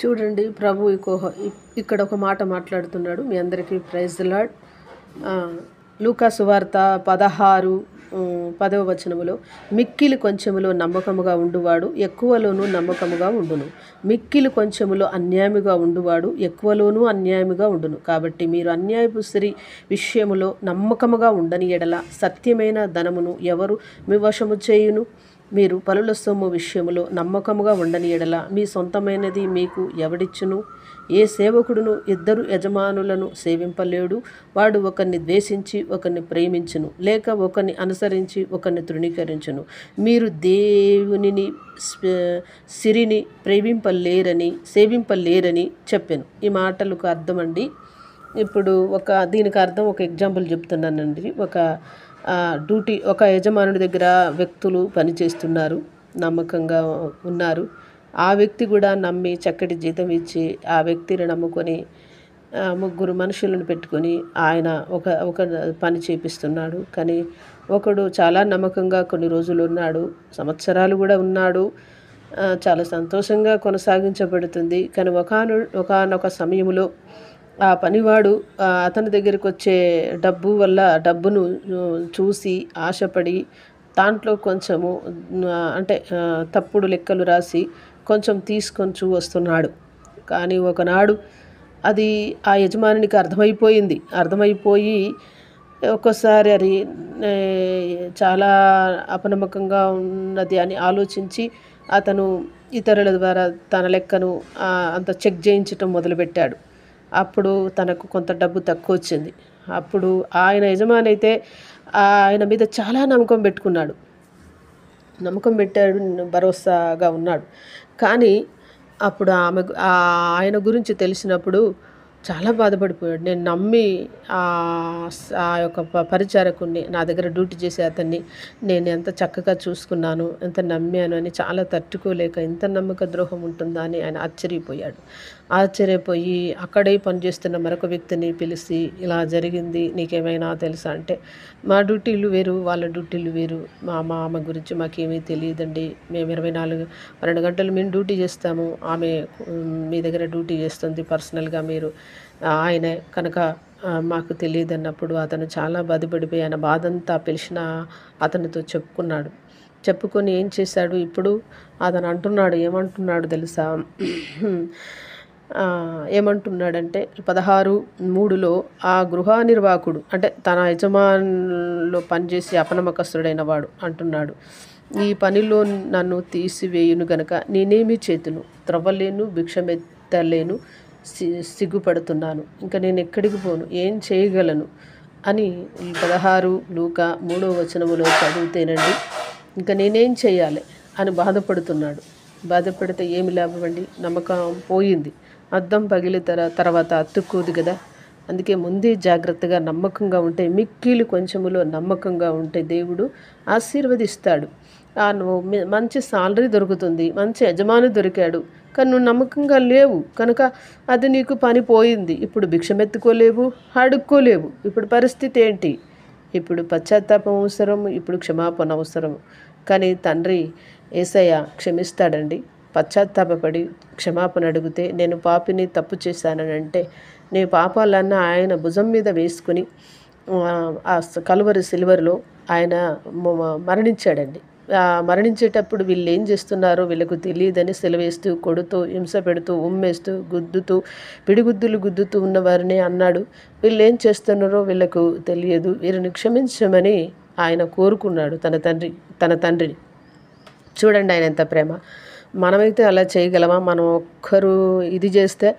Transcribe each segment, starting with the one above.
చూడండి ప్రభు ఇక్కడ ఒక మాట మాట్లాడుతున్నాడు. మీ అందరికీ ప్రైజ్ ది లార్డ్. లూకా సువార్త 16 10వ వచనములో, మిక్కిలి కొంచెములో నమ్మకముగా ఉండువాడు ఎక్కువలోనూ నమ్మకముగా ఉండును, మిక్కిలి కొంచెములో అన్యాయముగా ఉండువాడు ఎక్కువలోనూ అన్యాయముగా ఉండును. కాబట్టి మీరు అన్యాయపు స్త్రీ విషయములో నమ్మకముగా ఉండని ఎడల సత్యమైన ధనమును ఎవరు మీ వశము చేయును? మీరు పరుల సొమ్ము విషయములో నమ్మకముగా ఉండని ఎడల మీ సొంతమైనది మీకు ఎవడిచ్చును? ఏ సేవకుడును ఇద్దరు యజమానులను సేవింపలేడు. వాడు ఒకరిని ద్వేషించి ఒకరిని ప్రేమించును, లేక ఒకరిని అనుసరించి ఒకరిని తృణీకరించును. మీరు దేవునిని సిరిని సేవింపలేరని చెప్పాను. ఈ మాటలకు అర్థం అండి. ఇప్పుడు దీనికి అర్థం ఒక ఎగ్జాంపుల్ చెప్తున్నానండి. ఒక యజమానుడి దగ్గర వ్యక్తులు పనిచేస్తున్నారు, నమ్మకంగా ఉన్నారు. ఆ వ్యక్తి కూడా నమ్మి చక్కటి జీతం ఇచ్చి ఆ వ్యక్తిని నమ్ముకొని ముగ్గురు మనుషులను పెట్టుకొని ఆయన ఒక పని చేపిస్తున్నాడు. కానీ ఒకడు చాలా నమ్మకంగా కొన్ని రోజులు ఉన్నాడు, సంవత్సరాలు కూడా ఉన్నాడు, చాలా సంతోషంగా కొనసాగించబడుతుంది. కానీ ఒకానొక సమయంలో ఆ పనివాడు అతని దగ్గరికి వచ్చే డబ్బును చూసి ఆశపడి దాంట్లో కొంచెము తప్పుడు లెక్కలు రాసి కొంచెం తీసుకొని వస్తున్నాడు. కానీ ఒకనాడు అది ఆ యజమానికి అర్థమైపోయి ఒక్కోసారి అది చాలా అపనమ్మకంగా ఉన్నది అని ఆలోచించి అతను ఇతరుల ద్వారా తన లెక్కను అంత చెక్ చేయించటం మొదలుపెట్టాడు. అప్పుడు తనకు కొంత డబ్బు తక్కువ వచ్చింది. అప్పుడు ఆయన యజమాని అయితే ఆయన మీద చాలా నమ్మకం పెట్టాడు, భరోసాగా ఉన్నాడు. కానీ అప్పుడు ఆయన గురించి తెలిసినప్పుడు చాలా బాధపడిపోయాడు. నేను నమ్మి ఆ యొక్క పరిచారకుని, నా దగ్గర డ్యూటీ చేసే అతన్ని నేను ఎంత చక్కగా చూసుకున్నాను, ఎంత నమ్మాను అని చాలా తట్టుకోలేక ఎంత నమ్మక ద్రోహం ఉంటుందా అని ఆయన ఆశ్చర్యపోయి అక్కడే పనిచేస్తున్న మరొక వ్యక్తిని పిలిచి, ఇలా జరిగింది, నీకేమైనా తెలుసా అంటే, మా డ్యూటీలు వేరు, వాళ్ళ డ్యూటీలు వేరు, మా మామ గురించి మాకేమీ తెలియదండి. మేము 12 గంటలు మేము డ్యూటీ చేస్తాము, ఆమె మీ దగ్గర డ్యూటీ చేస్తుంది పర్సనల్గా, మీరు ఆయనే కనుక మాకు తెలియదు అన్నప్పుడు అతను చాలా బాధపడిపోయి ఆయన బాధంతా పిలిచిన అతనితో చెప్పుకొని ఏం చేశాడు? ఇప్పుడు అతను ఏమంటున్నాడు తెలుసా? ఏమంటున్నాడంటే 16:3లో ఆ గృహ నిర్వాహకుడు, అంటే తన యజమానిలో పనిచేసి అపనమ్మకస్తుడైన వాడు అంటున్నాడు, ఈ పనిలో నన్ను తీసివేయును గనక నేనేమి చేతును? త్రవ్వలేను, భిక్షమెత్తలేను, సిగ్గుపడుతున్నాను, ఇంకా నేను ఎక్కడికి పోను, ఏం చేయగలను అని 16 లూకా 3వ వచనములో చదివితేనండి, ఇంకా నేనేం చేయాలి అని బాధపడితే ఏమి లాభం అండి? నమ్మకం పోయింది, అద్దం పగిలి తర్వాత అతుక్కోదు కదా. అందుకే ముందే జాగ్రత్తగా నమ్మకంగా ఉంటే, మిక్కిలి కొంచెములో నమ్మకంగా ఉంటే దేవుడు ఆశీర్వదిస్తాడు. మంచి సాలరీ దొరుకుతుంది, మంచి యజమాని దొరికాడు, కానీ నువ్వు నమ్మకంగా లేవు కనుక అది నీకు పని పోయింది. ఇప్పుడు భిక్షమెత్తుకోలేవు, అడుక్కోలేవు. ఇప్పుడు పరిస్థితి ఏంటి? ఇప్పుడు పశ్చాత్తాపం అవసరం, ఇప్పుడు క్షమాపణ అవసరం. కానీ తండ్రి యేసయ్య క్షమిస్తాడండి. పశ్చాత్తాపడి క్షమాపణ అడిగితే, నేను పాపిని, తప్పు చేశానని అంటే, నీ పాపాలన్నా ఆయన భుజం మీద వేసుకుని ఆ కలువరి సిలువలో ఆయన మరణించాడండి. మరణించేటప్పుడు వీళ్ళు ఏం చేస్తున్నారో వీళ్ళకు తెలియదని సెలవేస్తూ, కొడుతూ, హింస పెడుతూ, ఉమ్మేస్తూ, పిడిగుద్దులు గుద్దుతూ ఉన్న వారిని అన్నాడు, వీళ్ళు ఏం చేస్తున్నారో వీళ్ళకు తెలియదు, వీరిని క్షమించమని ఆయన కోరుకున్నాడు తన తండ్రిని. చూడండి ఆయన ఎంత ప్రేమ. మనమైతే అలా చేయగలమా? మనం ఒక్కరు ఇది చేస్తే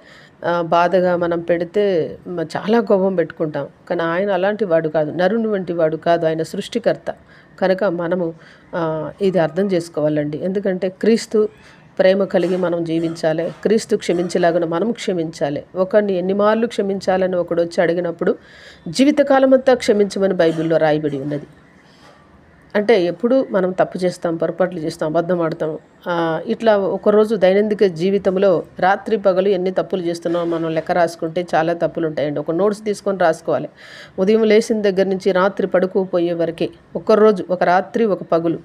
బాధగా మనం పెడితే చాలా కోపం పెట్టుకుంటాం. కానీ ఆయన అలాంటి వాడు కాదు, నరుని వంటి వాడు కాదు, ఆయన సృష్టికర్త. కనుక మనము ఇది అర్థం చేసుకోవాలండి. ఎందుకంటే క్రీస్తు ప్రేమ కలిగి మనం జీవించాలి, క్రీస్తు క్షమించేలాగా మనం క్షమించాలి. ఒకరిని ఎన్ని మార్లు క్షమించాలని ఒకడు వచ్చి అడిగినప్పుడు జీవితకాలం అంతా క్షమించమని బైబిల్లో రాయబడి ఉన్నది. అంటే ఎప్పుడు మనం తప్పు చేస్తాం, పొరపాట్లు చేస్తాం, అబద్ధం ఆడతాం. ఇట్లా ఒకరోజు దైనందిక జీవితంలో రాత్రి పగలు ఎన్ని తప్పులు చేస్తున్నామో మనం లెక్క రాసుకుంటే చాలా తప్పులు ఉంటాయండి. ఒక నోట్స్ తీసుకొని రాసుకోవాలి. ఉదయం లేచిన దగ్గర నుంచి రాత్రి పడుకోపోయే వరకే ఒక రాత్రి ఒక పగులు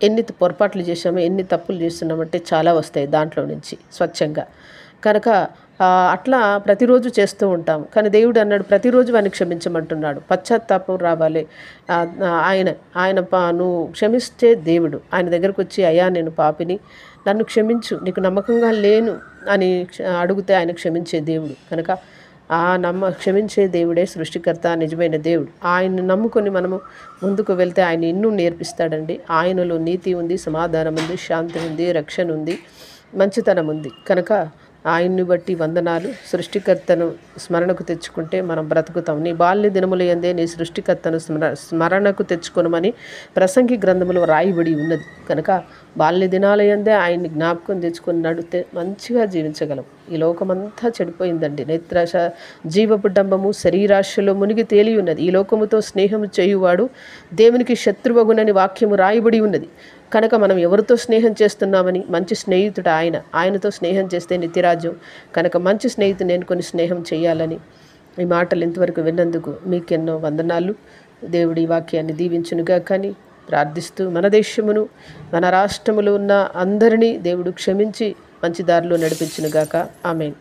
ఎన్ని పొరపాట్లు చేసామో, ఎన్ని తప్పులు చేస్తున్నామంటే చాలా వస్తాయి దాంట్లో నుంచి స్వచ్ఛంగా. కనుక అట్లా ప్రతిరోజు చేస్తూ ఉంటాం. కానీ దేవుడు అన్నాడు ప్రతిరోజు వాడిని క్షమించమంటున్నాడు. పశ్చాత్తాపం రావాలి. ఆయన నువ్వు క్షమిస్తే దేవుడు ఆయన దగ్గరకు వచ్చి, అయ్యా నేను పాపిని, నన్ను క్షమించు, నీకు నమ్మకంగా లేను అని అడిగితే ఆయన క్షమించే దేవుడు. కనుక క్షమించే దేవుడే సృష్టికర్త, నిజమైన దేవుడు. ఆయన్ని నమ్ముకొని మనము ముందుకు వెళ్తే ఆయన ఎన్నో నేర్పిస్తాడండి. ఆయనలో నీతి ఉంది, సమాధానం ఉంది, శాంతి ఉంది, రక్షణ ఉంది, మంచితనం ఉంది. కనుక ఆయన్ని బట్టి వందనాలు. సృష్టికర్తను స్మరణకు తెచ్చుకుంటే మనం బ్రతుకుతాం. నీ బాల్య దినముల యందే నీ సృష్టికర్తను స్మరణకు తెచ్చుకొనమని ప్రసంగి గ్రంథములో రాయబడి ఉన్నది. కనుక బాల్య దినాల యందే ఆయన్ని జ్ఞాపకం తెచ్చుకొని నడితే మంచిగా జీవించగలం. ఈ లోకమంతా చెడిపోయిందండి. నేత్రాశ, జీవపు డంబము, శరీరాశలో మునిగి తేలి ఉన్నది. ఈ లోకముతో స్నేహము చేయువాడు దేవునికి శత్రువగునని వాక్యము రాయబడి ఉన్నది. కనుక మనం ఎవరితో స్నేహం చేస్తున్నామని, మంచి స్నేహితుడు ఆయనతో స్నేహం చేస్తే నిత్యరాజ్యం. కనుక మంచి స్నేహితుని ఎన్నుకొని స్నేహం చేయాలని ఈ మాటలు ఇంతవరకు విన్నందుకు మీకెన్నో వందనాలు. దేవుడి వాక్యాన్ని దీవించునుగా కానీ ప్రార్థిస్తూ, మన దేశమును మన రాష్ట్రములో ఉన్న అందరినీ దేవుడు క్షమించి మంచి దారిలో నడిపించునుగాక. ఆమేన్.